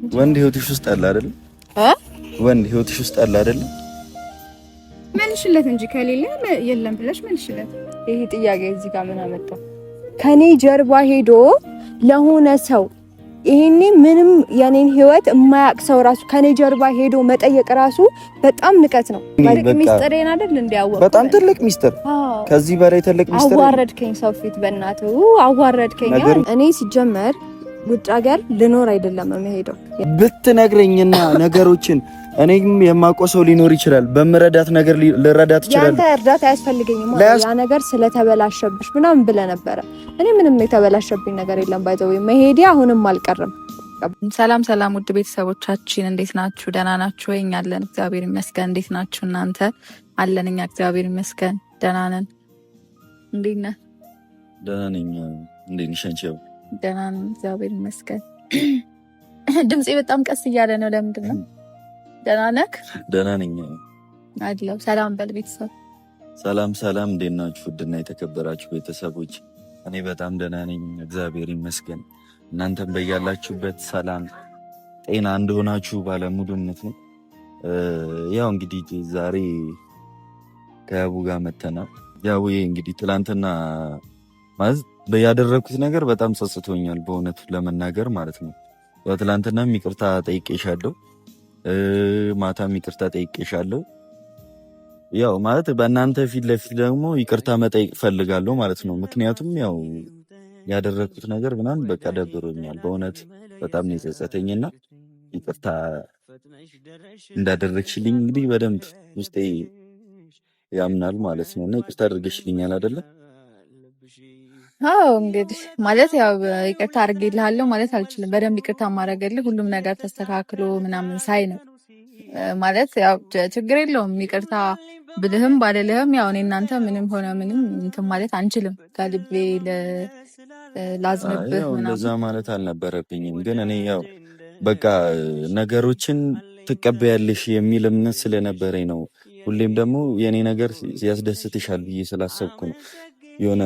ወንድ ህይወትሽ ውስጥ አለ አይደል? ወንድ ህይወትሽ ውስጥ አለ አይደል? መልሽለት እንጂ ከሌለ የለም ብለሽ መልሽለት። ይሄ ጥያቄ እዚህ ጋር ምን አመጣው? ከኔ ጀርባ ሄዶ ለሆነ ሰው ይሄኔ ምንም የኔን ህይወት የማያውቅ ሰው ራሱ ከኔ ጀርባ ሄዶ መጠየቅ ራሱ በጣም ንቀት ነው። ትልቅ ሚስጥሬን አይደል እንዲያወቅ በጣም ትልቅ ሚስጥር፣ ከዚህ በላይ ትልቅ ሚስጥር። አዋረድከኝ፣ ሰው ፊት በእናትህ አዋረድከኝ። እኔ ሲጀመር ውጭ ሀገር ልኖር አይደለም የምሄደው። ብትነግረኝና ነገሮችን እኔም የማውቀው ሰው ሊኖር ይችላል። በመረዳት ነገር ልረዳት ይችላል። ያንተ እርዳታ አያስፈልገኝም። ያ ነገር ስለተበላሸብሽ ምናምን ብለህ ነበረ። እኔ ምንም የተበላሸብኝ ነገር የለም። ባይዘው መሄዴ አሁንም አልቀርም። ሰላም ሰላም፣ ውድ ቤተሰቦቻችን እንዴት ናችሁ? ደህና ናችሁ ወይ? እኛ አለን እግዚአብሔር ይመስገን። እንዴት ናችሁ እናንተ? አለን እኛ እግዚአብሔር ይመስገን ደህና ነን። እንዴት ነህ? ደህና ነኝ። እንዴት ነሽ አንቺ? ደህና ነኝ እግዚአብሔር ይመስገን። ድምጼ በጣም ቀስ እያለ ነው። ለምንድን ነው? ደህና ነህ? ደህና ነኝ አይደለም። ሰላም በል ቤተሰብ። ሰላም ሰላም፣ እንዴት ናችሁ? ውድና የተከበራችሁ ቤተሰቦች፣ እኔ በጣም ደህና ነኝ እግዚአብሔር ይመስገን። እናንተም በያላችሁበት ሰላም ጤና እንደሆናችሁ ባለሙሉ እምነት ነው። ያው እንግዲህ ዛሬ ከያቡ ጋር መተናል። ያው እንግዲህ ትላንትና ማለት ያደረኩት ነገር በጣም ጸጽቶኛል በእውነቱ ለመናገር ማለት ነው። ያው ትላንትናም ይቅርታ ጠይቄሻለሁ፣ ማታም ይቅርታ ጠይቄሻለሁ። ያው ማለት በእናንተ ፊት ለፊት ደግሞ ይቅርታ መጠየቅ ፈልጋለሁ ማለት ነው። ምክንያቱም ያው ያደረኩት ነገር ምናምን በቃ ደብሮኛል በእውነት በጣም ነው የጸጸተኝና ይቅርታ እንዳደረግሽልኝ እንግዲህ በደንብ ውስጤ ያምናል ማለት ነው። እና ይቅርታ አድርገሽልኛል አይደለ? አዎ እንግዲህ ማለት ያው ይቅርታ አድርጌልሃለሁ ማለት አልችልም። በደንብ ይቅርታ ማድረግልህ ሁሉም ነገር ተስተካክሎ ምናምን ሳይ ነው ማለት ያው ችግር የለውም ይቅርታ ብልህም ባልልህም ያው እኔ እናንተ ምንም ሆነ ምንም እንትን ማለት አንችልም። ከልቤ ላዝንብህ ምናምን እንደዛ ማለት አልነበረብኝም። ግን እኔ ያው በቃ ነገሮችን ትቀበያለሽ የሚል እምነት ስለነበረኝ ነው። ሁሌም ደግሞ የኔ ነገር ያስደስትሻል ብዬ ስላሰብኩ ነው የሆነ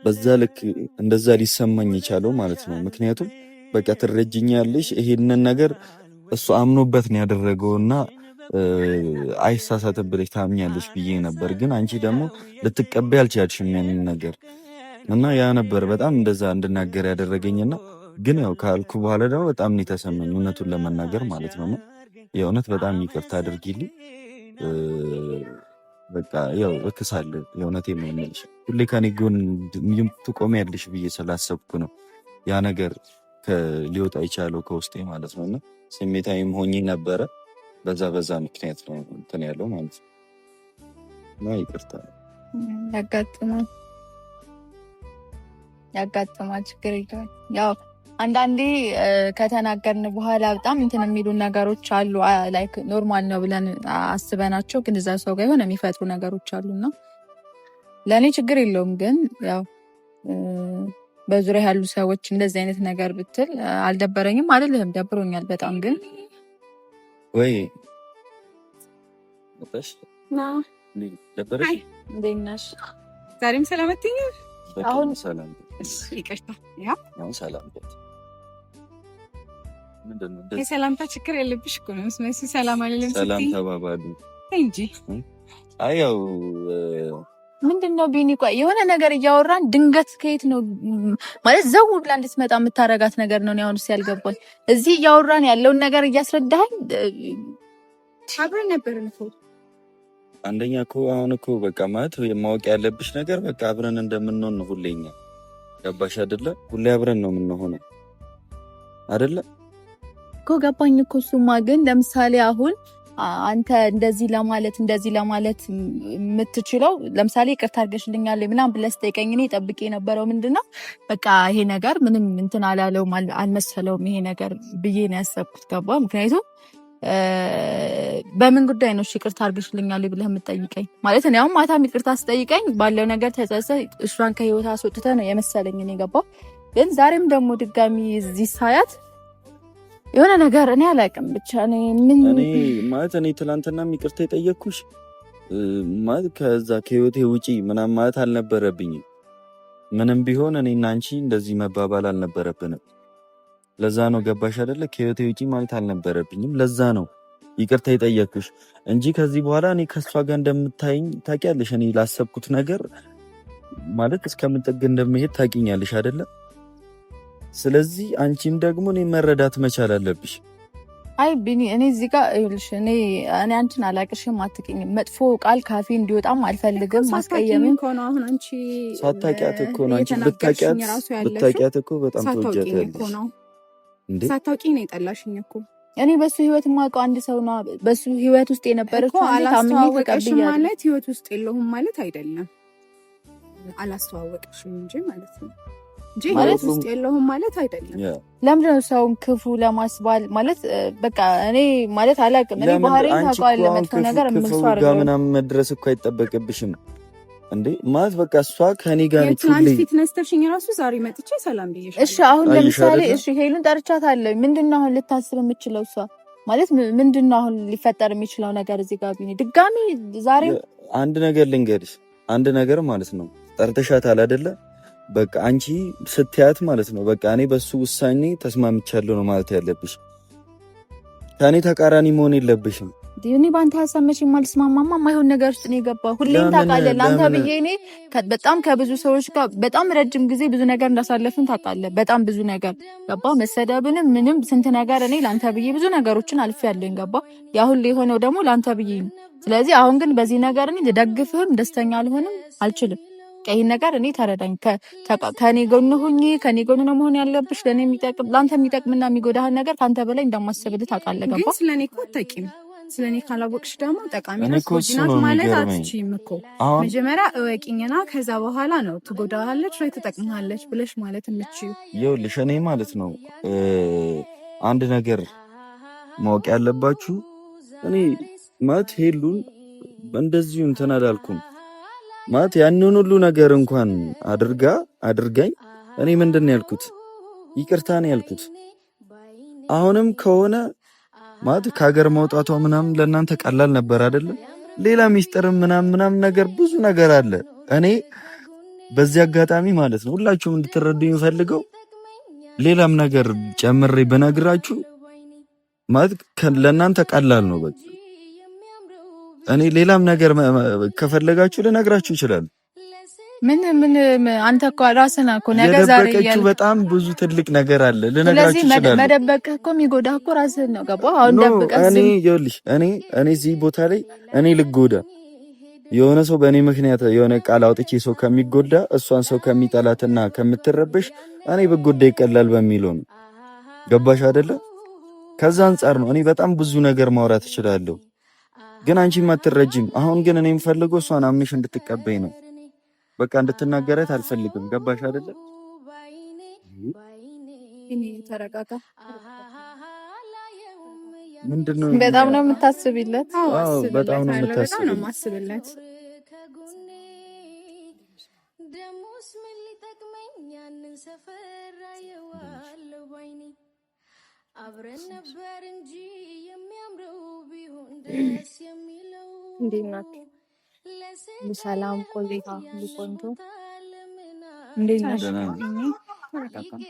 በዛ ልክ እንደዛ ሊሰማኝ የቻለው ማለት ነው። ምክንያቱም በቃ ትረጅኛለሽ፣ ይሄንን ነገር እሱ አምኖበት ነው ያደረገውና አይሳሳትም ብለሽ ታምኛለሽ ብዬ ነበር። ግን አንቺ ደግሞ ልትቀበይ አልቻልሽም ያንን ነገር እና ያ ነበር በጣም እንደዛ እንድናገር ያደረገኝና ግን ያው ካልኩ በኋላ ደግሞ በጣም ነው የተሰማኝ እውነቱን ለመናገር ማለት ነው። የእውነት በጣም ይቅርታ አድርጊልኝ። በቃ ያው እክሳለሁ። የእውነቴን ነው የምልሽ። ሁሌ ከኔ ጎን ትቆሚያለሽ ብዬ ስላሰብኩ ነው ያ ነገር ሊወጣ የቻለው ከውስጤ ማለት ነው። እና ስሜታዊም ሆኜ ነበረ። በዛ ምክንያት ነው እንትን ያለው ማለት ነው። እና ይቅርታ ያጋጥማል፣ ችግር የለውም። ያው አንዳንዴ ከተናገርን በኋላ በጣም እንትን የሚሉ ነገሮች አሉ። ላይክ ኖርማል ነው ብለን አስበናቸው ግን እዛ ሰው ጋር የሆነ የሚፈጥሩ ነገሮች አሉና ለእኔ ችግር የለውም። ግን ያው በዙሪያ ያሉ ሰዎች እንደዚህ አይነት ነገር ብትል አልደበረኝም አይደለም፣ ደብሮኛል በጣም ግን ወይ ደበረሽ? እንዴት ነሽ? ዛሬም ሰላም አትይኝ? አሁን ሰላም ይቅርታ፣ አሁን ሰላም የሰላምታ ችግር የለብሽ እኮ ነው። መስመሲ ሰላም አለለም ስትይ ሰላም ተባባሉ እንጂ አያው ምንድን ነው ቢኒ? ቆይ የሆነ ነገር እያወራን ድንገት ከየት ነው ማለት ዘው ብላ እንድትመጣ የምታረጋት ነገር ነው። አሁንስ ያልገባኝ እዚህ እያወራን ያለውን ነገር እያስረዳኸኝ አብረን ነበርን እኮ። አንደኛ እኮ አሁን እኮ በቃ ማለት ማወቅ ያለብሽ ነገር በቃ አብረን እንደምንሆን ነው። ሁሌኛ ገባሽ አይደለ? ሁሌ አብረን ነው የምንሆነው አይደለ እኮ። ገባኝ እኮ። እሱማ ግን ለምሳሌ አሁን አንተ እንደዚህ ለማለት የምትችለው ለምሳሌ ይቅርታ አድርገሽልኛል ምናምን ብለህ ስጠይቀኝ እኔ ጠብቄ የነበረው ምንድነው በቃ ይሄ ነገር ምንም እንትን አላለውም አልመሰለውም ይሄ ነገር ብዬ ነው ያሰብኩት። ገባ? ምክንያቱም በምን ጉዳይ ነው ይቅርታ አድርገሽልኛል ብለህ የምትጠይቀኝ? ማለት እኔ አሁን ማታም ይቅርታ ስጠይቀኝ ባለው ነገር ተጸጸህ እሷን ከህይወት አስወጥተህ ነው የመሰለኝ እኔ። ገባ? ግን ዛሬም ደግሞ ድጋሚ እዚህ ሳያት የሆነ ነገር እኔ አላውቅም ብቻ እኔ ትላንትና ይቅርታ የጠየቅኩሽ ማለት ከዛ ከህይወቴ ውጪ ምናምን ማለት አልነበረብኝም። ምንም ቢሆን እኔና አንቺ እንደዚህ መባባል አልነበረብንም። ለዛ ነው ገባሽ አይደለ? ከህይወቴ ውጪ ማለት አልነበረብኝም። ለዛ ነው ይቅርታ የጠየቅሽ እንጂ ከዚህ በኋላ እኔ ከሷ ጋር እንደምታይኝ ታውቂያለሽ። እኔ ላሰብኩት ነገር ማለት እስከምንጠግ እንደምሄድ ታውቂኛለሽ አይደለ? ስለዚህ አንቺም ደግሞ እኔ መረዳት መቻል አለብሽ። አይ ቢኒ እኔ እዚህ ጋር ይኸውልሽ፣ እኔ አንቺን አላቅሽም፣ አትቅኝም። መጥፎ ቃል ካፌ እንዲወጣም አልፈልግም። ማስቀየምም ከሆነ አሁን አንቺ ሳታውቂያት እኮ ነው። አንቺ ብታውቂያት እኮ በጣም ትወጃታለሽ እንዴ? ሳታውቂኝ ነው የጠላሽኝ እኮ። እኔ በሱ ህይወት የማውቀው አንድ ሰው ነው። በሱ ህይወት ውስጥ የነበረችው አላስተዋወቀሽም ማለት ህይወት ውስጥ የለሁም ማለት አይደለም። አላስተዋወቀሽም እንጂ ማለት ነው እንጂ ህይወት ውስጥ የለሁም ማለት አይደለም። ለምንድን ነው ሰውን ክፉ ለማስባል ማለት በቃ እኔ ማለት አላውቅም። እኔ ባህሪን ታውቃለህ፣ ለመጥፎ ነገር መስዋዕት ጋር ምናምን መድረስ እኮ አይጠበቅብሽም እንዴ ማለት በቃ እሷ ከኔ ጋር ነች። አንቺ ፊት ነስተሽኝ ራሱ ዛሬ መጥቼ ሰላም ብዬሽ። እሺ አሁን ለምሳሌ እሺ ሄሉን ጠርቻታለሁ። ምንድነው አሁን ልታስብ የምችለው እሷ ማለት ምንድነው አሁን ሊፈጠር የሚችለው ነገር እዚህ ጋር ቢኒ ድጋሚ ዛሬ አንድ ነገር ልንገርሽ፣ አንድ ነገር ማለት ነው ጠርተሻታል አይደለ? በቃ አንቺ ስትያት ማለት ነው በቃ እኔ በሱ ውሳኔ ተስማምቻለሁ ነው ማለት ያለብሽ። ከኔ ተቃራኒ መሆን የለብሽም። እኔ ባንተ ሀሳብ መቼም አልስማማማ። ማይሆን ነገር ውስጥ ነው የገባው። ሁሌም ታውቃለህ፣ ላንተ ብዬ እኔ በጣም ከብዙ ሰዎች ጋር በጣም ረጅም ጊዜ ብዙ ነገር እንዳሳለፍን ታውቃለህ። በጣም ብዙ ነገር ገባ፣ መሰደብንም ምንም ስንት ነገር እኔ ላንተ ብዬ ብዙ ነገሮችን አልፌያለሁ። ገባ፣ ያ ሁሉ የሆነው ደግሞ ላንተ ብዬ ነው። ስለዚህ አሁን ግን በዚህ ነገር እኔ ልደግፍህም ደስተኛ አልሆንም አልችልም። ይሄን ነገር እኔ ተረዳኝ። ከኔ ጎን ሁኚ፣ ከኔ ጎን ነው መሆን ያለብሽ። ለኔ የሚጠቅም ላንተ የሚጠቅምና የሚጎዳህን ነገር ካንተ በላይ እንደማሰብልህ ታውቃለህ። ገባ፣ ግን ስለኔ እኮ አታውቂም። ስለኔ ካላወቅሽ ደግሞ ጠቃሚ ነው ጎጂናት ማለት አትችይም እኮ። መጀመሪያ እወቂኝና ከዛ በኋላ ነው ትጎዳሃለች ወይ ትጠቅምሃለች ብለሽ ማለት የምትችይው። ይኸውልሽ እኔ ማለት ነው አንድ ነገር ማወቅ ያለባችሁ እኔ ማለት ሄሉን እንደዚሁ እንትን አላልኩም ማለት ያንን ሁሉ ነገር እንኳን አድርጋኝ እኔ ምንድን ነው ያልኩት? ይቅርታ ነው ያልኩት። አሁንም ከሆነ ማለት ከሀገር መውጣቷ ምናምን ለእናንተ ቀላል ነበር አይደለ? ሌላ ሚስጥርም ምናምን ነገር ብዙ ነገር አለ። እኔ በዚህ አጋጣሚ ማለት ነው ሁላችሁም እንድትረዱ የሚፈልገው ሌላም ነገር ጨምሬ በነግራችሁ ማለት ለእናንተ ቀላል ነው። በቃ እኔ ሌላም ነገር ከፈለጋችሁ ልነግራችሁ ይችላል። ምን አንተ እኮ ራስህ ነህ እኮ ነገ ዛሬ ያልኩት በጣም ብዙ ትልቅ ነገር አለ ልነግራችሁ ይችላል። ስለዚህ መደበቅህ እኮ የሚጎዳህ እኮ ራስህ ነው። ገባህ? አሁን ደብቀህ እኔ ይኸውልሽ እኔ እዚህ ቦታ ላይ እኔ ልጎዳ የሆነ ሰው በእኔ ምክንያት የሆነ ቃል አውጥቼ ሰው ከሚጎዳ እሷን ሰው ከሚጠላትና ከምትረብሽ እኔ ብጎዳ ይቀላል በሚለው ነው። ገባሽ አይደለ? ከዛ አንጻር ነው እኔ በጣም ብዙ ነገር ማውራት እችላለሁ፣ ግን አንቺም አትረጂም። አሁን ግን እኔ የምፈልገው እሷን አምነሽ እንድትቀበይ ነው። በቃ እንድትናገራት አልፈልግም። ገባሽ አይደለ? እኔ ተረጋጋ። ምንድነው? በጣም ነው የምታስብለት? አዎ በጣም ነው የማስብለት። ደሞስ ምን ሊጠቅመኝ ያንን ሰፈር አየዋለሁ ባይኔ አብረን ነበር እንጂ የሚያምረው ቢሆን ደስ የሚለው። እንዴት ናችሁ? ሰላም ቆይታ ሊቆንጆ እንዴት ነሽ?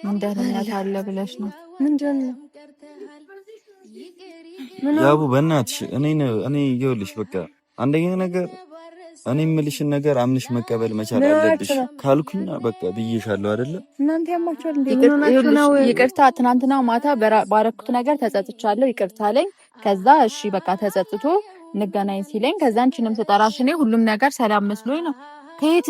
ምን ደህንነት አለ ብለሽ ነው? ምንድን ነው ያቡ? በእናትሽ እኔ ይኸውልሽ በቃ አንደኛ ነገር እኔ የምልሽን ነገር አምንሽ መቀበል መቻል አለብሽ ካልኩኝ በቃ ብዬሻለሁ አይደለ? እናንተ ያማችኋል እንዴ? ይቅርታ ትናንትና ማታ ባረኩት ነገር ተጸጽቻለሁ፣ ይቅርታ አለኝ። ከዛ እሺ በቃ ተጸጽቶ እንገናኝ ሲለኝ ከዛ አንቺንም ተጠራሽ። እኔ ሁሉም ነገር ሰላም መስሎኝ ነው። ከየት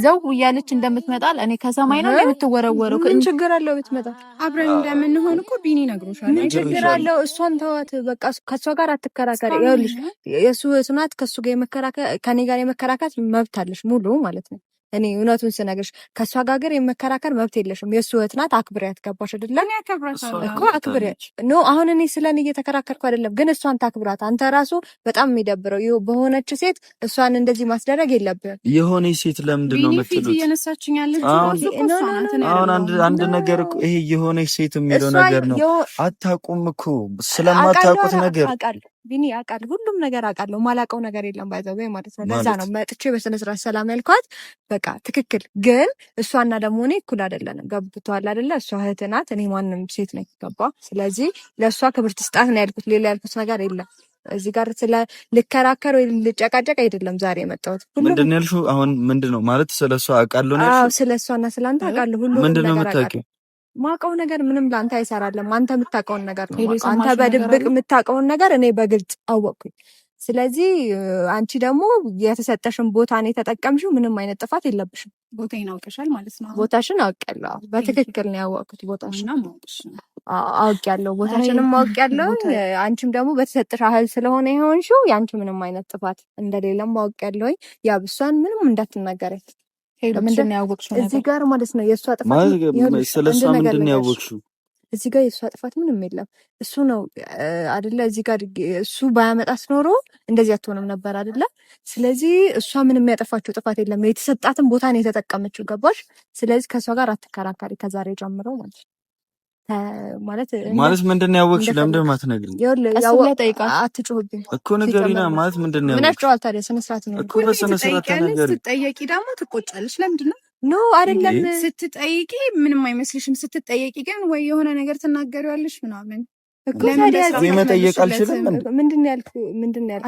ዘው እያለች እንደምትመጣል እኔ ከሰማይ ነው የምትወረወረው። ምን ችግር አለው ብትመጣ? አብረን እንደምንሆን እኮ ቢኒ ነግሮሻል። ምን ችግር አለው? እሷን ተዋት በቃ። ከሷ ጋር አትከራከሪ። ይኸውልሽ የሱ ስናት ከሱ ጋር የመከራከር ከኔ ጋር የመከራከር መብት አለሽ ሙሉ ማለት ነው። እኔ እውነቱን ስነግርሽ ከሷ ጋር የመከራከር መብት የለሽም። የሱ እህት ናት፣ አክብሪያት። ገባሽ አይደለ? እኔ አከብራታለሁ እኮ አክብሪያት። ኖ አሁን እኔ ስለኔ እየተከራከርኩ አይደለም፣ ግን እሷን ታክብራት። አንተ ራሱ በጣም የሚደብረው በሆነች ሴት እሷን እንደዚህ ማስደረግ የለብህም። የሆነች ሴት ለምንድን ነው የምትሉት? እየነሳችኝ ያለች አሁን አንድ ነገር እኮ ይሄ የሆነች ሴት የሚለው ነገር ነው። አታውቁም እኮ ስለማታውቁት ነገር ቢኒ አውቃለሁ፣ ሁሉም ነገር አውቃለሁ። ማላውቀው ነገር የለም ባይዘው ማለት ነው። ለዛ ነው መጥቼ በስነ ስርዓት ሰላም ያልኳት። በቃ ትክክል። ግን እሷና ደግሞ እኔ እኩል አይደለንም። ገብቶሃል አይደለ? እሷ እህት ናት፣ እኔ ማንም ሴት ነኝ። ገባ? ስለዚህ ለእሷ ክብር ትስጣት ነው ያልኩት። ሌላ ያልኩት ነገር የለም። እዚህ ጋር ስለ ልከራከር ወይ ልጨቃጨቅ አይደለም ዛሬ የመጣሁት። ምንድን ነው ያልሽው? አሁን ምንድን ነው ማለት ስለሷ አውቃለሁ ነው ያልሽው? አዎ ስለሷና ስለአንተ አውቃለሁ። ሁሉ ምንድን ነው የምታውቂው? ማውቀው ነገር ምንም ለአንተ አይሰራለም። አንተ የምታውቀውን ነገር ነው። አንተ በድብቅ የምታውቀውን ነገር እኔ በግልጽ አወቅኩኝ። ስለዚህ አንቺ ደግሞ የተሰጠሽን ቦታ ነው የተጠቀምሽው። ምንም አይነት ጥፋት የለብሽም። ቦታዬን አውቀሻል ማለት ነው። ቦታሽን አውቄያለሁ። በትክክል ነው ያወቅኩት። ቦታሽን አውቄያለሁ። ቦታሽንም አውቄያለሁ። አንቺም ደግሞ በተሰጠሽ ያህል ስለሆነ የሆንሽው የአንቺ ምንም አይነት ጥፋት እንደሌለም አውቄያለሁ። ያ ብሷን ምንም እንዳትናገረኝ። ምንድን ነው ያወቅሽው? እዚህ ጋር ማለት ነው የእሷ ጥፋት ስለሷ ምንድን ነው ያወቅሽው? እዚህ ጋር የእሷ ጥፋት ምንም የለም። እሱ ነው አይደለ? እዚህ ጋር እሱ ባያመጣት ኖሮ እንደዚህ አትሆንም ነበር አይደለ? ስለዚህ እሷ ምንም ያጠፋችው ጥፋት የለም። የተሰጣትን ቦታ ነው የተጠቀመችው። ገባሽ? ስለዚህ ከእሷ ጋር አትከራከሪ ከዛሬ ጀምሮ ማለት ነው። ማለት ምንድን ነው ያወቅሽው? ለምንድን ነው የማትነግሪኝ? አትጮህብኝ እኮ ንገሪና። ማለት ምንድን ነው ምን አትጮሃል ታዲያ? ስነ ስርዓት ነው እኮ በስነ ስርዓት ተናገሪ። ስትጠየቂ ደግሞ ትቆጫለሽ። ለምንድን ነው ኖ አይደለም። ስትጠይቂ ምንም አይመስልሽም። ስትጠየቂ ግን ወይ የሆነ ነገር ትናገሪዋለሽ ምናምን እኮ ታዲያ መጠየቅ አልችልም። ምንድን ነው ያልኩት?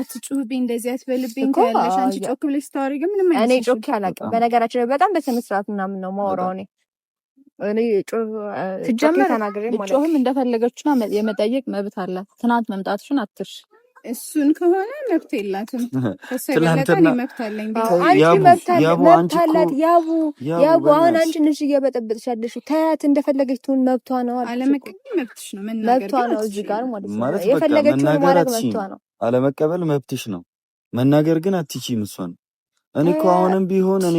አትጩህብኝ፣ እንደዚህ አትበልብኝ ትያለሽ አንቺ። ጮክ ብለሽ ስታወሪ ግን ምንም አይመስልሽም። እኔ ጮክ አላውቅም በነገራችን ላይ። በጣም በስነ ስርዓት ምናምን ነው የማወራው እኔ ሲጀመር ጮህም እንደፈለገችና የመጠየቅ መብት አላት። ትናንት መምጣትሽን አትርሽ። እሱን ከሆነ መብት የላትም። ትላንትና መብት አለኝ። መብት አላት። ያቡ አሁን አንቺ ነሽ እየበጠበጥሽ ያለሽው። ተያት፣ እንደፈለገች ትሁን፣ መብቷ ነው። አለመቀበል መብትሽ ነው። መብቷ ነው። እዚህ ጋር ማለት ነው የፈለገችውን ማድረግ መብቷ ነው። አለመቀበል መብትሽ ነው። መናገር ግን አትችይም። እሷን እኔ እኮ አሁንም ቢሆን እኔ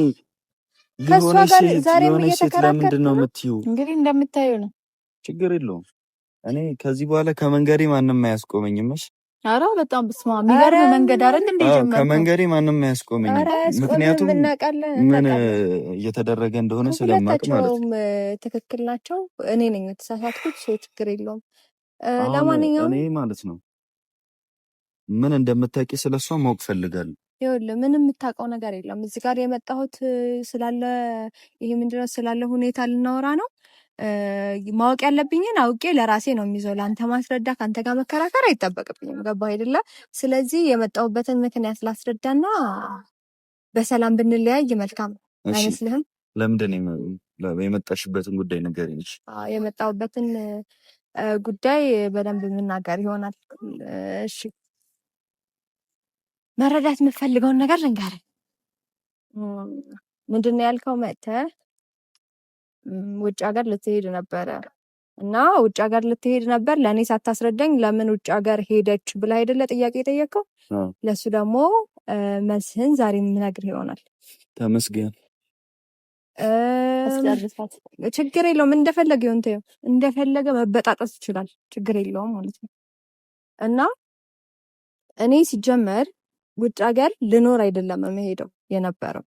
ከሷ ጋር ዛሬም ለምንድን ነው የምትይው? እንግዲህ እንደምታዩ ነው። ችግር የለውም። እኔ ከዚህ በኋላ ከመንገዴ ማንም አያስቆመኝም። እሺ ኧረ በጣም በስመ አብ የሚገርም መንገድ አይደል እንዴ? ጀመረ ከመንገዴ ማንም አያስቆመኝም። ምክንያቱም ምን እየተደረገ እንደሆነ ስለማውቅ ማለት ነው። ትክክል ናቸው። እኔ ነኝ የተሳሳትኩት። ሰው ችግር የለውም። ለማንኛውም እኔ ማለት ነው ምን እንደምታውቂ ስለሷ ማወቅ ፈልጋለሁ። ይኸውልህ ምንም የምታውቀው ነገር የለም። እዚህ ጋር የመጣሁት ስላለ ይሄ ምንድነው ስላለ ሁኔታ ልናወራ ነው። ማወቅ ያለብኝን አውቄ ለራሴ ነው የሚይዘው። ለአንተ ማስረዳ ከአንተ ጋር መከራከር አይጠበቅብኝም። ገባህ አይደለ? ስለዚህ የመጣሁበትን ምክንያት ላስረዳና በሰላም ብንለያይ መልካም አይመስልህም? ለምንድን ነው የመጣሽበትን ጉዳይ ንገሪኝ። የመጣሁበትን ጉዳይ በደንብ የምናገር ይሆናል። እሺ መረዳት የምፈልገውን ነገር ልንገርህ። ምንድን ነው ያልከው? መጥተህ ውጭ ሀገር ልትሄድ ነበረ እና ውጭ ሀገር ልትሄድ ነበር ለእኔ ሳታስረዳኝ ለምን ውጭ ሀገር ሄደች ብላ አይደለ ጥያቄ የጠየቀው? ለእሱ ደግሞ መልስህን ዛሬ የምነግርህ ይሆናል። ተመስገን። ችግር የለውም። እንደፈለገ ይሁን፣ እንደፈለገ መበጣጠስ ይችላል። ችግር የለውም ማለት ነው። እና እኔ ሲጀመር ውጭ ሀገር ልኖር አይደለም የምሄደው የነበረው።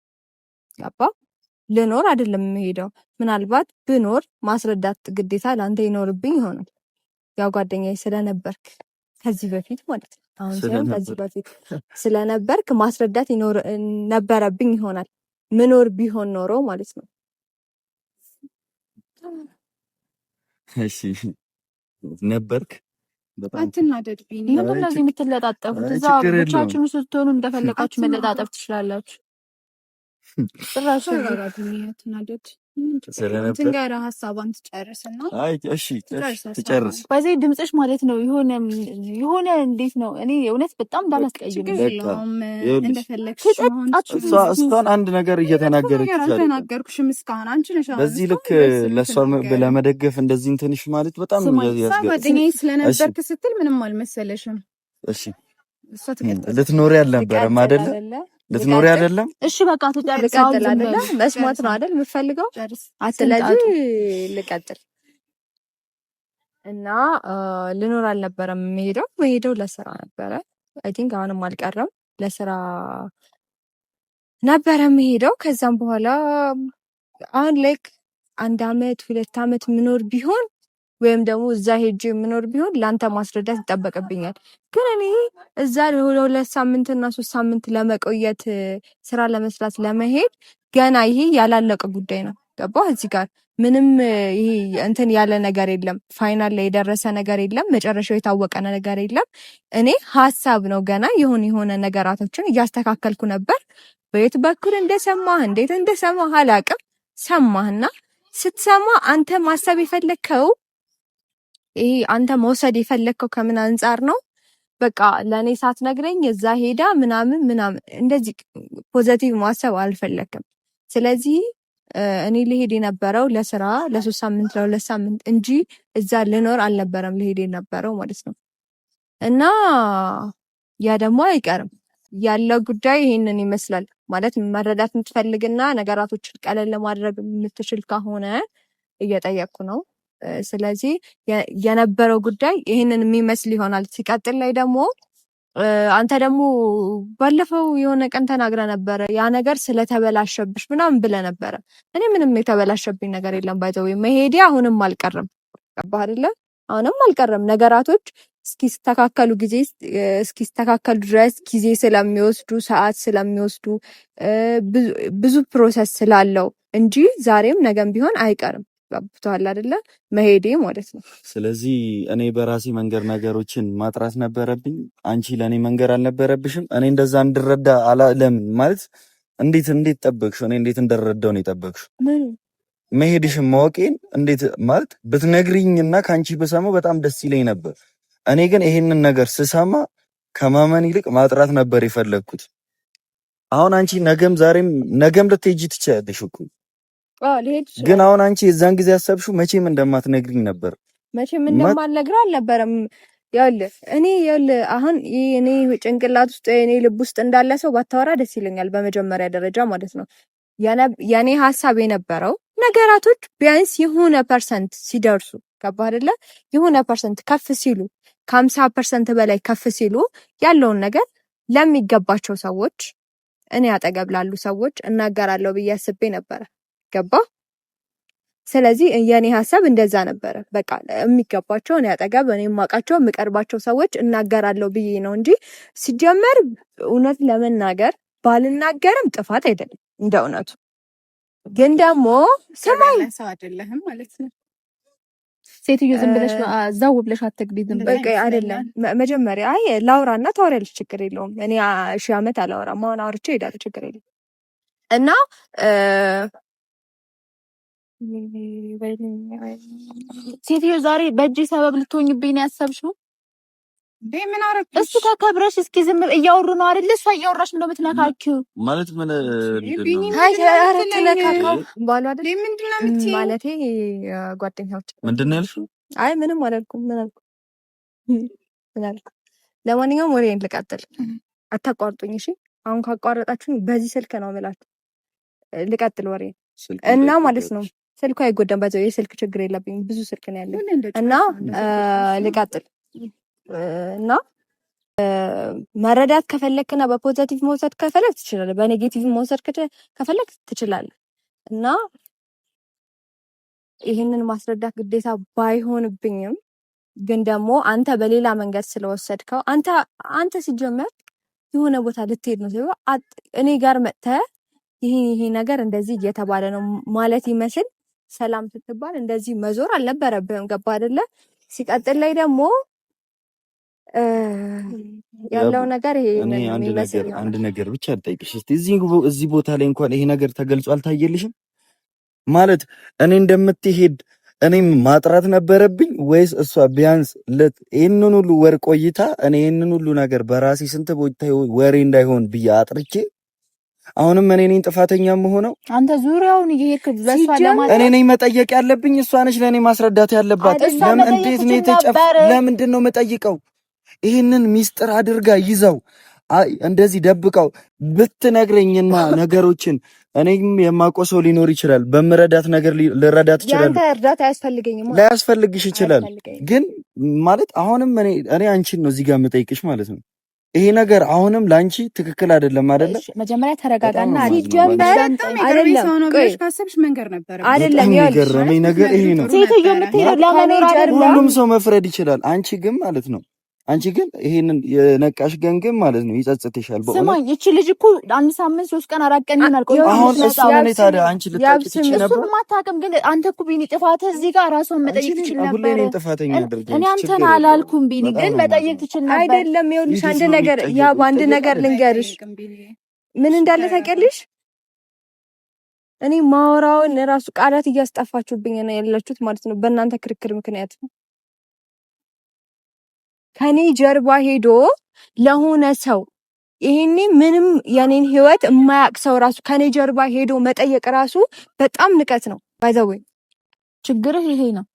ገባ? ልኖር አይደለም የምሄደው። ምናልባት ብኖር ማስረዳት ግዴታ ለአንተ ይኖርብኝ ይሆናል። ያው ጓደኛዬ ስለነበርክ ከዚህ በፊት ማለት ነው። አሁን ሳይሆን ከዚህ በፊት ስለነበርክ ማስረዳት ነበረብኝ ይሆናል። ምኖር ቢሆን ኖሮ ማለት ነው። እሺ ነበርክ። አትናደድ ቢኒ። ምንድን ነው የምትለጣጠፉት? እዛ ብቻችሁን ስትሆኑ እንደፈለጋችሁ መለጣጠፍ ትችላላችሁ። ጭራሽ አትናደድ። ትንገራ ሀሳቧን ትጨርስና ትጨርስ። በዚህ ድምፅሽ ማለት ነው የሆነ እንዴት ነው? እኔ እውነት በጣም እንዳላስቀይም እሷን አንድ ነገር እየተናገረች አልተናገርኩሽም እስካሁን። አንቺ ነሽ በዚህ ልክ ለእሷ ለመደገፍ እንደዚህ እንትንሽ ማለት በጣም ጓደኛዬ ስለነበርክ ስትል ምንም አልመሰለሽም። እሺ ልትኖሪ አልነበረም አይደለ? ልትኖሪ አይደለም? እሺ በቃ ትጨርስ። ልቀጥል አይደለ? መስማት ነው አይደል የምፈልገው? ስለዚህ ልቀጥል እና ልኖር አልነበረም የምሄደው ለስራ ነበረ። አይ ቲንክ አሁንም አልቀረም። ለስራ ነበረ የምሄደው። ከዛም በኋላ አሁን ላይክ 1 አመት 2 አመት ምኖር ቢሆን ወይም ደግሞ እዛ ሄጄ የምኖር ቢሆን ለአንተ ማስረዳት ይጠበቅብኛል። ግን እኔ እዛ ለ2 ሳምንትና 3 ሳምንት ለመቆየት ስራ ለመስራት ለመሄድ ገና ይሄ ያላለቀ ጉዳይ ነው። ገባህ? እዚህ ጋር ምንም ይሄ እንትን ያለ ነገር የለም። ፋይናል ላይ የደረሰ ነገር የለም። መጨረሻው የታወቀ ነገር የለም። እኔ ሀሳብ ነው ገና የሆነ ነገራቶችን እያስተካከልኩ ነበር። በየት በኩል እንደሰማህ እንዴት እንደሰማህ አላቅም። ሰማህና ስትሰማ አንተ ማሰብ የፈለግከው ይሄ አንተ መውሰድ የፈለግከው ከምን አንጻር ነው? በቃ ለእኔ ሳትነግረኝ እዛ ሄዳ ምናምን እንደዚህ ፖዘቲቭ ማሰብ አልፈለግም። ስለዚህ እኔ ልሄድ የነበረው ለስራ ለ3 ሳምንት ለ2 ሳምንት እንጂ እዛ ልኖር አልነበረም ልሄድ የነበረው ማለት ነው። እና ያ ደግሞ አይቀርም ያለው ጉዳይ ይሄንን ይመስላል ማለት መረዳት የምትፈልግና ነገራቶችን ቀለል ለማድረግ የምትችል ከሆነ እየጠየቅኩ ነው። ስለዚህ የነበረው ጉዳይ ይሄንን የሚመስል ይሆናል። ሲቀጥል ላይ ደግሞ አንተ ደግሞ ባለፈው የሆነ ቀን ተናግረ ነበረ ያ ነገር ስለተበላሸብሽ ምናምን ብለ ነበረ። እኔ ምንም የተበላሸብኝ ነገር የለም። ባይዘው መሄዴ አሁንም አልቀረም። ገባህ አይደለ? አሁንም አልቀረም። ነገራቶች እስኪስተካከሉ ድረስ ጊዜ ስለሚወስዱ ሰዓት ስለሚወስዱ ብዙ ፕሮሰስ ስላለው እንጂ ዛሬም ነገም ቢሆን አይቀርም። ገብቶሃል አይደለ? መሄዴ ማለት ነው። ስለዚህ እኔ በራሴ መንገድ ነገሮችን ማጥራት ነበረብኝ። አንቺ ለእኔ መንገር አልነበረብሽም። እኔ እንደዛ እንድረዳ ለምን ማለት እንዴት ጠበቅሽው? እኔ እንዴት እንደረዳው ነው የጠበቅሽው? መሄድሽን ማወቄን እንዴት ማለት ብትነግሪኝና ከአንቺ ብሰማው በጣም ደስ ይለኝ ነበር። እኔ ግን ይሄንን ነገር ስሰማ ከማመን ይልቅ ማጥራት ነበር የፈለግኩት። አሁን አንቺ ነገም ልትሄጂ ትችያለሽ እኮ ግን አሁን አንቺ የዛን ጊዜ ያሰብሽው መቼም እንደማትነግሪኝ ነበር። መቼም እንደማልነግርህ አልነበረም። ይኸውልህ አሁን እኔ ጭንቅላት ውስጥ እኔ ልብ ውስጥ እንዳለ ሰው ባታወራ ደስ ይለኛል፣ በመጀመሪያ ደረጃ ማለት ነው። የኔ ሀሳብ የነበረው ነገራቶች ቢያንስ የሆነ ፐርሰንት ሲደርሱ ገባህ አይደለ? የሆነ ፐርሰንት ከፍ ሲሉ ከ50% በላይ ከፍ ሲሉ ያለውን ነገር ለሚገባቸው ሰዎች እኔ አጠገብ ላሉ ሰዎች እናገራለሁ ብዬ አስቤ ነበረ። ገባ? ስለዚህ የኔ ሀሳብ እንደዛ ነበረ። በቃ የሚገባቸው እኔ አጠገብ እኔ የማውቃቸው የምቀርባቸው ሰዎች እናገራለሁ ብዬ ነው እንጂ ሲጀመር እውነት ለመናገር ባልናገርም ጥፋት አይደለም። እንደ እውነቱ ግን ደግሞ ሰማይ ሰው አይደለህም ማለት ነው። ሴትዮ ዝም ብለሽ ዛው ብለሽ አትግቢ። ዝም በቃ አይደለም መጀመሪያ ላውራና ታወሪያለሽ፣ ችግር የለውም። እኔ 1000 ዓመት አላወራም። አሁን አውርቼ እሄዳለሁ፣ ችግር የለውም። እና ሴትዮ ዛሬ በእጅ ሰበብ ልትሆኝብኝ ነው ያሰብሽው? ምን አረግሽ? እስኪ ተከብረሽ እስኪ ዝም እያወሩ ነው አይደል? እሷ እያወራሽ ነው የምትነካኪው ማለት ምን ተነካካው ባሉ አይደል? ምንድን ነው የምትይኝ? ማለቴ ጓደኛዎች ምንድን ነው ያልሽው? አይ ምንም አላልኩም። ምን አልኩ? ለማንኛውም ወሬን ልቀጥል። አታቋርጡኝ እሺ። አሁን ካቋረጣችሁኝ በዚህ ስልክ ነው የምላችሁ። ልቀጥል ወሬ እና ማለት ነው። ስልኩ አይጎዳም። ባይዘው የስልክ ችግር የለብኝም። ብዙ ስልክ ነው ያለኝ እና ልቀጥል እና መረዳት ከፈለክና በፖዚቲቭ መውሰድ ከፈለክ ትችላለህ፣ በኔጌቲቭ መውሰድ ከፈለክ ትችላለህ። እና ይህንን ማስረዳት ግዴታ ባይሆንብኝም ግን ደግሞ አንተ በሌላ መንገድ ስለወሰድከው አንተ ሲጀመር የሆነ ቦታ ልትሄድ ነው ሲሉ እኔ ጋር መጥተህ ይሄ ነገር እንደዚህ እየተባለ ነው ማለት ይመስል ሰላም ስትባል እንደዚህ መዞር አልነበረብህም። ገባ አይደለ? ሲቀጥል ላይ ደግሞ ያለው ነገር ይሄ አንድ ነገር ብቻ ልጠይቅሽ እስቲ። እዚህ ቦታ ላይ እንኳን ይሄ ነገር ተገልጾ አልታየልሽም? ማለት እኔ እንደምትሄድ እኔም ማጥራት ነበረብኝ ወይስ እሷ ቢያንስ ይህንን ሁሉ ወር ቆይታ እኔ ይህንን ሁሉ ነገር በራሴ ስንት ቦታ ወሬ እንዳይሆን ብዬ አጥርቼ አሁንም እኔ ነኝ ጥፋተኛ የምሆነው? አንተ ዙሪያውን እየሄድክ በሷ ለማለት እኔ ነኝ መጠየቅ ያለብኝ፣ እሷ ነች ለኔ ማስረዳት ያለባት። እንዴት ነው ለምንድን ነው የምጠይቀው? ይህንን ሚስጥር አድርጋ ይዘው እንደዚህ ደብቀው ብትነግረኝና ነገሮችን እኔም የማውቀው ሰው ሊኖር ይችላል፣ በምረዳት ነገር ልረዳት ይችላል። ያንተ እርዳታ አያስፈልገኝም፣ ላያስፈልግሽ ይችላል። ግን ማለት አሁንም እኔ አንቺን ነው እዚህ ጋር የምጠይቅሽ ማለት ነው። ይሄ ነገር አሁንም ላንቺ ትክክል አይደለም አይደለ? መጀመሪያ ተረጋጋና አይደለም የገረመኝ ነገር ይሄ ነው። ሴትዮ የምትሄደው ለመኖር አይደለም። ሁሉም ሰው መፍረድ ይችላል። አንቺ ግን ማለት ነው ይሄንን የነቃሽ ገንግም ማለት ነው ይጸጽትሻል። በእውነት ስማኝ፣ እቺ ልጅ እኮ 1 ሳምንት 3 ቀን 4 ቀን ይሆናል። ቆይ አሁን እሱ ለኔ ታዲያ አንቺ ልታውቂ ትችይ ነበር። እሱን ማታውቅም ግን አንተ እኮ ቢኒ ጥፋትህ እዚህ ጋር ራስዎን መጠየቅ ትችል ነበር። ሁሌ እኔን ጥፋተኛ አድርገሽ እኔ አንተን አላልኩም ቢኒ፣ ግን መጠየቅ ትችል ነበር። አይደለም ይኸውልሽ፣ አንድ ነገር ልንገርሽ። ምን እንዳለ ታውቂያለሽ? እኔ ማወራውን ራሱ ቃላት እያስጠፋችሁብኝ ነው ያላችሁት ማለት ነው በእናንተ ክርክር ምክንያት ነው። ከኔ ጀርባ ሄዶ ለሆነ ሰው ይሄኔ ምንም የኔን ህይወት የማያውቅ ሰው ራሱ ከኔ ጀርባ ሄዶ መጠየቅ ራሱ በጣም ንቀት ነው። ባይዘወይ ችግርህ ይሄ ነው።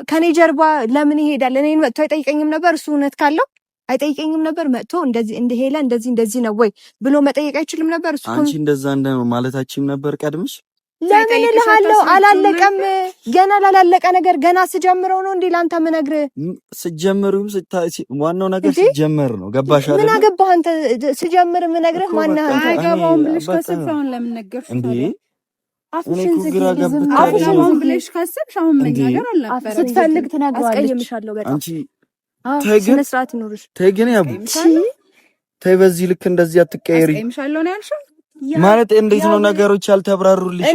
ከኔ ጀርባ ለምን ይሄዳል? እኔን መጥቶ አይጠይቀኝም ነበር? እሱ እውነት ካለው አይጠይቀኝም ነበር? መጥቶ እንደዚህ ነው ወይ ብሎ መጠየቅ አይችልም ነበር? እሱ አንቺ እንደዛ እንደ ማለታችን ነበር ቀድምሽ። ለምን እልሃለሁ? አላለቀም ገና። ላላለቀ ነገር ገና ስጀምረው ነው እንዴ ላንተ ምነግርህ። ስጀምሩም ዋናው ነገር ሲጀመር ነው። ገባሽ አይደል? ምን አገባህ አንተ? ስጀምር ምነግርህ ማነህ አንተ? አገባውን ብለሽ ከሰብሽውን ለምን ነገርሽ እንዴ? አፍሽን ዝግ ብለሽ ካሰብሽ አሁን መናገር አልነበረ። ስትፈልግ ትነግረዋለች። አስቀይምሻለሁ በጣም። አንቺ ስነ ስርዓት ይኖርሽ። ተይ ግን ያቡ ተይ፣ በዚህ ልክ እንደዚህ አትቀየሪ። አስቀይምሻለሁ ነው ያልሽው ማለት እንዴት ነው ነገሮች ያልተብራሩልሽ?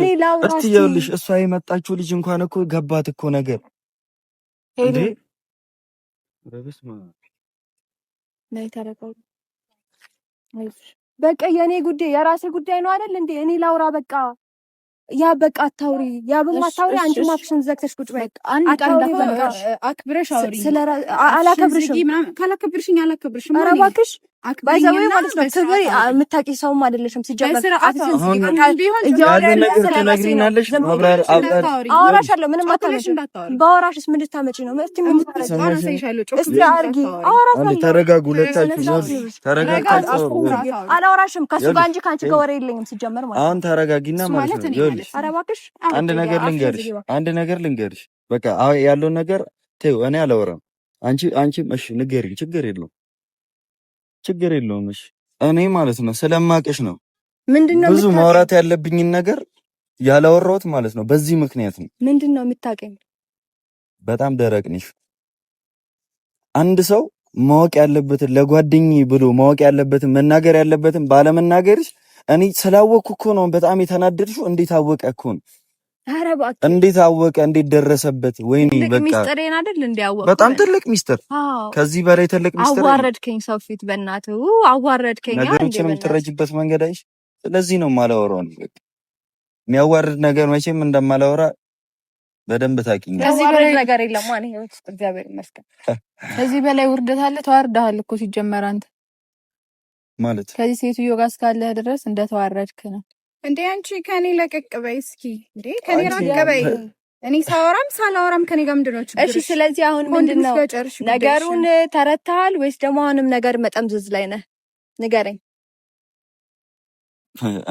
እስቲ ይኸውልሽ እሷ የመጣችው ልጅ እንኳን እኮ ገባት እኮ ነገር እንዴ። በቃ የኔ ጉዳይ የራሴ ጉዳይ ነው አይደል እንዴ? እኔ ላውራ በቃ። ያ በቃ አታውሪ፣ ያ በማታውሪ አንቺ ማፍሽን ዘግተሽ ቁጭ በቃ። አታውሪ በቃ። አክብረሽ አውሪ። አላከብርሽም። ካላከብርሽኝ አላከብርሽም። ኧረ እባክሽ ባይዘው ማለት ነው። ክብር የምታውቂ ሰውም አይደለሽም ሲጀመር። አወራሻለሁ ምንም አታመጪም። ባወራሽስ ምን ልታመጪ ነው? ተረጋጉ፣ ሁለታችሁ ተረጋግታችሁ። አላወራሽም ከሱ ጋር እንጂ ከአንቺ ጋር ወሬ የለኝም ሲጀመር ማለት ነው። አሁን ተረጋጊና ማለት ነው። ይኸውልሽ ኧረ እባክሽ አንድ ነገር ልንገርሽ። በቃ ያለውን ነገር ተይው፣ እኔ አላወራም። አንቺ እሺ ንገሪኝ፣ ችግር የለውም። እሺ እኔ ማለት ነው ስለማቀሽ ነው ምንድነው ብዙ ማውራት ያለብኝን ነገር ያላወራሁት ማለት ነው። በዚህ ምክንያት ነው። ምንድነው የምታውቀኝ? በጣም ደረቅ ነሽ። አንድ ሰው ማወቅ ያለበትን ለጓደኛዬ ብሎ ማወቅ ያለበትን መናገር ያለበትን ባለመናገርሽ እኔ ስላወቅኩ እኮ ነው በጣም የተናደድሽው። እንዴት አወቀ እኮ ነው። ኧረ እባክህ እንዴት አወቀ? እንዴት ደረሰበት? ወይኔ በቃ ሚስጥሬን አይደል እንዲያወቀ በጣም ትልቅ ሚስጥር። ከዚህ በላይ ትልቅ ሚስጥር። አዋረድከኝ፣ ሰው ፊት በእናትህ አዋረድከኝ። ነገሮችን የምትረጅበት መንገድ አይሽ። ስለዚህ ነው የማላወራው። በቃ የሚያዋርድ ነገር መቼም እንደማላወራ በደንብ ታውቂኛለሽ። ከዚህ በላይ ነገር የለም ማለት ነው። እግዚአብሔር ይመስገን። ከዚህ በላይ ውርደት አለ? ተዋርደሃል እኮ ሲጀመር አንተ ማለት ከዚህ ሴትዮ ጋር እስካለህ ድረስ እንደተዋረድክ ነው እንዴ። አንቺ ከኔ ለቀቅ በይ እስኪ እንዴ፣ ከኔ ራቅ በይ። እኔ ሳወራም ሳላወራም ከኔ ጋር ምንድን ነው ችግር? እሺ ስለዚህ አሁን ምንድነው ነገሩን ተረድተሃል ወይስ ደግሞ አሁንም ነገር መጠምዘዝ ላይ ነህ? ንገረኝ።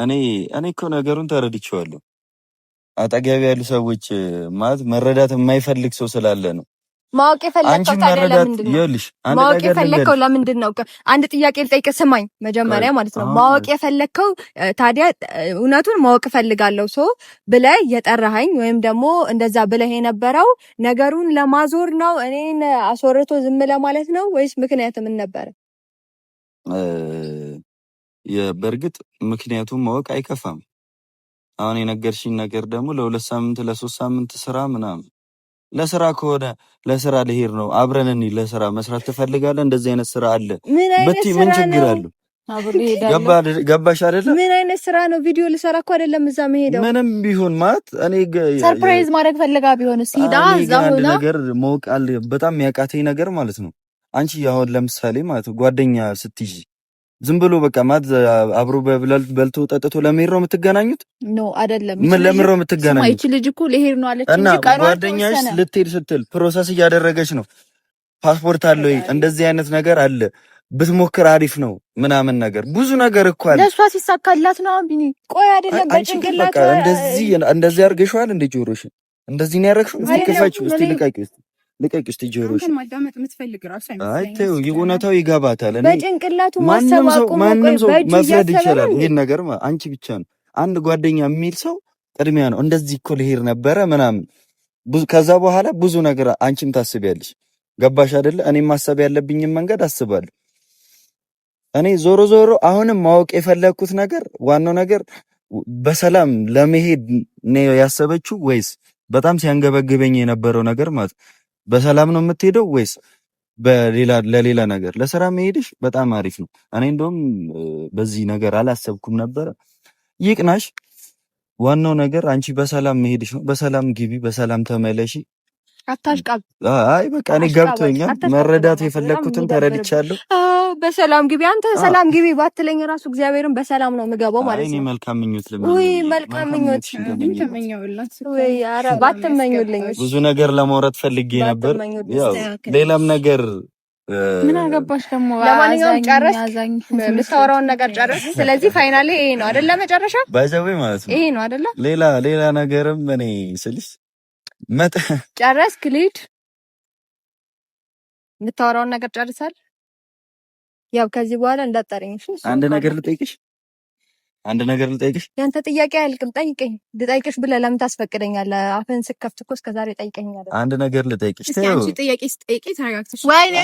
እኔ እኮ ነገሩን ተረድቼዋለሁ። አጠገብ ያሉ ሰዎች ማለት መረዳት የማይፈልግ ሰው ስላለ ነው። ማወቅ የፈለከው ታዲያ ለምንድን ነው? ማወቅ የፈለከው ለምንድን ነው? አንድ ጥያቄ ልጠይቅህ፣ ስማኝ መጀመሪያ ማለት ነው። ማወቅ የፈለከው ታዲያ እውነቱን ማወቅ እፈልጋለሁ ሰው ብለህ የጠራኸኝ ወይም ደግሞ እንደዛ ብለህ የነበረው ነገሩን ለማዞር ነው? እኔን አስወርቶ ዝም ለማለት ነው ወይስ ምክንያት ምን ነበረ? በእርግጥ ምክንያቱም ማወቅ አይከፋም። አሁን የነገርሽኝ ነገር ደግሞ ለ2 ሳምንት ለ3 ሳምንት ስራ ምናምን ለስራ ከሆነ ለስራ ልሄድ ነው አብረን እንሂድ። ለስራ መስራት ትፈልጋለህ? እንደዚህ አይነት ስራ አለ ብትይ ምን ችግር አለው? ገባሽ አይደለ? ምን አይነት ስራ ነው? ቪዲዮ ልሰራ እኮ አይደለም እዛ መሄደው። ምንም ቢሆን ማለት እኔ ሰርፕራይዝ ማድረግ ፈልጋ ቢሆን ሲዳ እዛው ሆነ ነገር ማወቅ አለ። በጣም የሚያቃተኝ ነገር ማለት ነው። አንቺ አሁን ለምሳሌ ማለት ጓደኛ ስትይዥ ዝም ብሎ በቃ ማለት አብሮ በልቶ ጠጥቶ ለመሄድ ነው የምትገናኙት? ኖ አይደለም። ምን ለምን ነው የምትገናኙት? እቺ ልጅ እኮ ልሄድ ነው አለች እንጂ ጓደኛሽ ልትሄድ ስትል ፕሮሰስ እያደረገች ነው። ፓስፖርት አለ ወይ? እንደዚህ አይነት ነገር አለ ብትሞክር አሪፍ ነው ምናምን ነገር ብዙ ነገር እኮ አለ። ለሷ ሲሳካላት ነው ቢኒ። ቆይ አይደለም በጭንቅላት እንደዚህ አድርገሽዋል እንደ ጆሮሽ እንደዚህ ነው ያደረግሽው። እስቲ ክፈችው፣ እስቲ ልቀቂው፣ ልቀቅ እስቲ ጆሮሽ። አንተን ማዳመጥ የምትፈልግ ራሱ አይመስለኝም። አይ ተው፣ እውነታው ይገባታል። እኔ በጭንቅላቱ ማንም ሰው መፍረድ ይችላል። ይሄን ነገር አንቺ ብቻ ነው አንድ ጓደኛ የሚል ሰው ቅድሚያ ነው እንደዚህ እኮ ልሄድ ነበረ ምናምን ከዛ በኋላ ብዙ ነገር አንቺም ታስቢያለሽ። ገባሽ አይደለ? እኔም ማሰብ ያለብኝን መንገድ አስባለሁ። እኔ ዞሮ አሁንም ማወቅ የፈለኩት ነገር ዋናው ነገር በሰላም ለመሄድ ነው ያሰበችው ወይስ በጣም ሲያንገበግበኝ የነበረው ነገር ማለት በሰላም ነው የምትሄደው ወይስ ለሌላ ነገር? ለስራ መሄድሽ በጣም አሪፍ ነው። እኔ እንደውም በዚህ ነገር አላሰብኩም ነበር። ይቅናሽ። ዋናው ነገር አንቺ በሰላም መሄድሽ ነው። በሰላም ግቢ፣ በሰላም ተመለሺ። አታሽቃብ። አይ በቃ እኔ ገብቶኛል። መረዳት የፈለኩትን ተረድቻለሁ። በሰላም ግቢ። አንተ ሰላም ግቢ ባትለኝ ራሱ እግዚአብሔርን በሰላም ነው የምገባው ማለት ነው። እኔ መልካም ምኞት መልካም ምኞት ወይ ኧረ ባትመኙልኝ። ብዙ ነገር ለማውራት ፈልጌ ነበር። ያው ሌላም ነገር ምን አገባሽ ደግሞ። ለማንኛውም ጨረስ፣ የምታወራውን ነገር ጨረስ። ስለዚህ ፋይናሊ ይሄ ነው አይደለ? መጨረሻ ባይዘዌ ማለት ነው። ይሄ ነው አይደለ? ሌላ ነገርም እኔ ስልሽ ጨረስክ? ልሂድ። የምታወራውን ነገር ጨርሳል። ያው ከዚህ በኋላ እንዳጠረኝ። እሺ አንድ ነገር ልጠይቅሽ። ያንተ ጥያቄ አያልቅም። ጠይቀኝ። ልጠይቅሽ ብለህ ለምን ታስፈቅደኛለህ? አፍህን ስከፍት እኮ እስከ ዛሬ ጠይቀኛል። አንድ ነገር ልጠይቅሽ። እስኪ አንቺ ጥያቄ ስጠይቂ ተረጋግተሽ። ወይኔ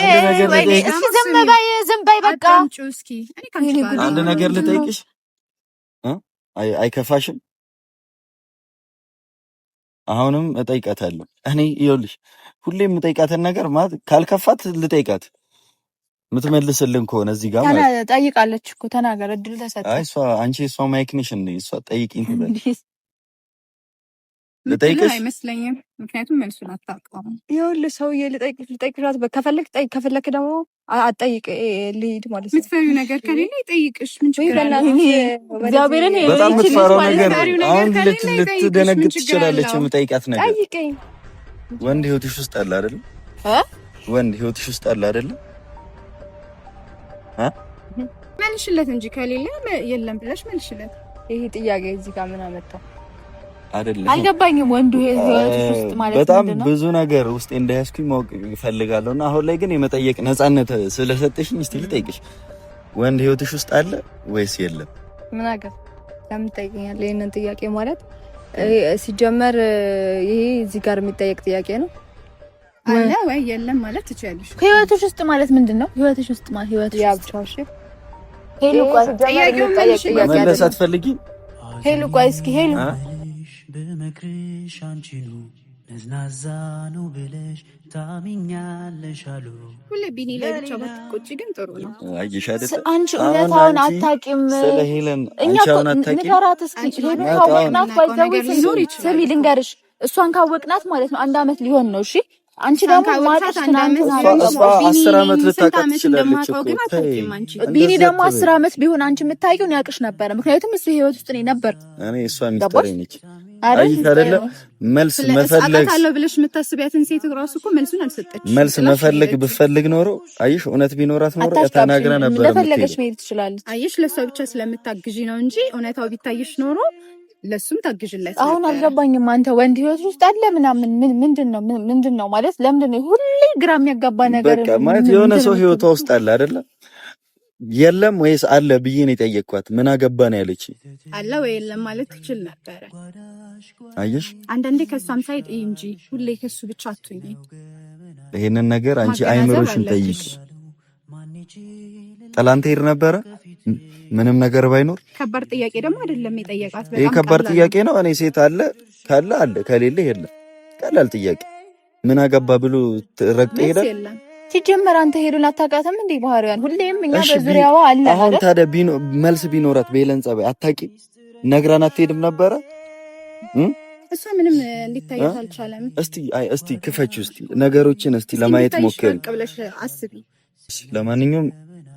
እስኪ ዝም በይ በቃ። እስኪ እኔ ካንቺ ጋር አንድ ነገር ልጠይቅሽ። አይከፋሽም? አሁንም እጠይቃታለሁ። እኔ ይኸውልሽ ሁሌም የምጠይቃትን ነገር ማለት ካልከፋት ልጠይቃት የምትመልስልን ከሆነ እዚህ ጋር ማለት ጠይቃለች እኮ ተናገር፣ እድል ተሰጠ። አይ እሷ ማይክ ነሽ እንዴ? እሷ ጠይቂኝ ትበል። ልጠይቅሽ አይመስለኝም፣ ምክንያቱም መልሱን አታውቀውም። ይኸውልህ ሰውዬ ልጠይቅሽ ከፈለክ ደግሞ አትጠይቅ፣ ልሂድ ማለት ነው። የምትፈሪው ነገር ከሌለ ይጠይቅሽ። ምን ችግር አለ? እግዚአብሔርን በጣም የምትፈራው ነገር አሁን ልትደነግጥ ትችላለች። የምጠይቃት ነገር ጠይቀኝ። ወንድ ህይወትሽ ውስጥ አለ አይደል? ወንድ ህይወትሽ ውስጥ አለ አይደል? መልሽለት እንጂ ከሌለ የለም ብለሽ መልሽለት። ይሄ ጥያቄ እዚህ ጋር ምን አመጣው? አይደለም አልገባኝም። ወንዱ ህይወትሽ ውስጥ ማለት በጣም ብዙ ነገር ውስጥ እንዳያስኩኝ ማወቅ እፈልጋለሁና አሁን ላይ ግን የመጠየቅ ነፃነት ስለሰጠሽኝ እስቲ ልጠይቅሽ፣ ወንድ ህይወትሽ ውስጥ አለ ወይስ የለም? ምን አገር ለምን ጠይቀኛለህ? ይሄንን ጥያቄ ማለት ሲጀመር ይሄ እዚህ ጋር የሚጠየቅ ጥያቄ ነው። አለ ወይ የለም ማለት ትችያለሽ። ህይወትሽ ውስጥ ማለት ምንድነው? ህይወትሽ ውስጥ ማለት ህይወትሽ ያብቻው እሺ። ሄሉ ቆይ ጥያቄው መመለስ አትፈልጊም? ሄሉ ቆይ እስኪ ሄሉ በመክርሽ አንቺኑ ነዝናዛ ነው ብለሽ ታሚኛለሽ አሉ። ሁሌ ቢኒ ላይ ብቻ ባትቆጪ ግን ጥሩ ነው። አይሽ አይደል? አንቺ እውነታውን አታውቂም። ስለ ሄለን አንቺውን አታውቂም። ንገራት እስኪ። ሄሉ ካወቅናት ባይዘው ስሚ ልንገርሽ፣ እሷን ካወቅናት ማለት ነው 1 አመት ሊሆን ነው። እሺ አንቺ ደግሞ ማጥሽ ትናንትና 10 አመት ልታውቃት ትችላለች እኮ። ቢኒ ደግሞ 10 አመት ቢሆን አንቺ የምታውቂውን ያውቅሽ ነበረ። ምክንያቱም እሱ ህይወት ውስጥ ነው ነበር። እኔ እሷ ሚስጥረኝ ነች አይደለም። መልስ መፈለግ አለው ብለሽ የምታስቢያትን ሴት ራሱ እኮ መልሱን አልሰጠችም። መልስ መፈለግ ብፈልግ ኖሮ አይሽ እውነት ቢኖራት ኖሮ ተናግራ ነበር። እንደፈለገች መሄድ ትችላለች። አይሽ ለሷ ብቻ ስለምታግዢ ነው እንጂ እውነታው ቢታይሽ ኖሮ ለሱም ታግዥለት። አሁን አልገባኝም። አንተ ወንድ ህይወት ውስጥ አለ ምናምን ምንድነው ማለት ለምንድን ነው ሁሌ ግራ የሚያጋባ ነገር? በቃ ማለት የሆነ ሰው ህይወቷ ውስጥ አለ አይደለ? የለም ወይስ አለ ብዬ ነው የጠየቅኳት። ምን አገባ ነው ያለች። አለ ወይ የለም ማለት ትችል ነበረ። አየሽ አንዳንዴ ከሷም ሳይድ እንጂ ሁሌ ከሱ ብቻ አትሁኝ። ይሄንን ነገር አንቺ አይምሮሽን ጠይቂ። ጠላንተ ሄድ ነበረ ምንም ነገር ባይኖር። ከባድ ጥያቄ ደግሞ አይደለም የጠየቃት። በጣም ይሄ ከባድ ጥያቄ ነው። እኔ ሴት አለ ካለ አለ ከሌለ የለም። ቀላል ጥያቄ። ምን አገባ ብሎ ረግጦ ይሄዳል። ሲጀመር አንተ ሄዱን አታውቃትም እንዴ? ባህሪዋን ሁሌም እኛ በዙሪያዋ አለ። አሁን ታዲያ መልስ ቢኖራት በሄለን ጸባይ አታቂ ነግራን አትሄድም ነበረ? እሷ ምንም እንዲታየት አልቻለም። እስቲ ክፈችው እስቲ ነገሮችን እስቲ ለማየት ሞክሪ። ብለሽ አስቢ። ለማንኛውም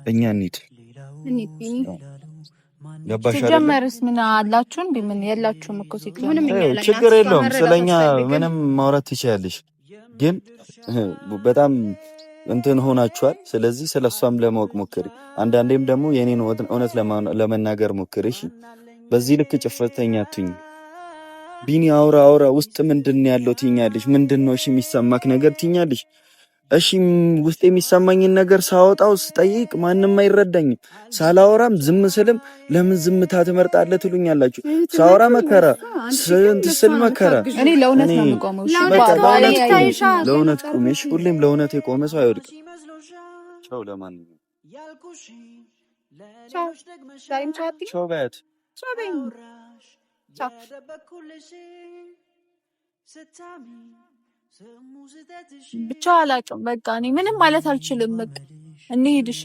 እኛ እንሂድ። ሲጀመርስ ምን አላችሁ እንዴ? ምን የላችሁም እኮ ችግር የለውም። ስለኛ ምንም ማውራት ትችያለሽ፣ ግን በጣም እንትን ሆናችኋል። ስለዚህ ስለሷም ለማወቅ ሞክሪ። አንዳንዴም ደግሞ የኔን እውነት ለመናገር ሞክሪ። እሺ፣ በዚህ ልክ ጭፍተኛ አትሁኝ። ቢኒ አውራ ውስጥ ምንድነው ያለው ትኛለሽ? ምንድነው እሺ የሚሰማክ ነገር ትኛለሽ? እሺ ውስጥ የሚሰማኝን ነገር ሳወጣው ስጠይቅ ማንም አይረዳኝም። ሳላወራም ዝም ስልም ለምን ዝምታ ትመርጣለህ ትሉኛላችሁ። ሳወራ መከራ ስል መከራ። እኔ ለእውነት ነው የምቆመው። ለእውነት ቆመሽ። ሁሌም ለእውነት የቆመ ሰው አይወድቅም። ቻው። ለማንኛውም ቻው በያት። ብቻ አላውቅም። በቃ እኔ ምንም ማለት አልችልም። በቃ እንሂድ እሺ።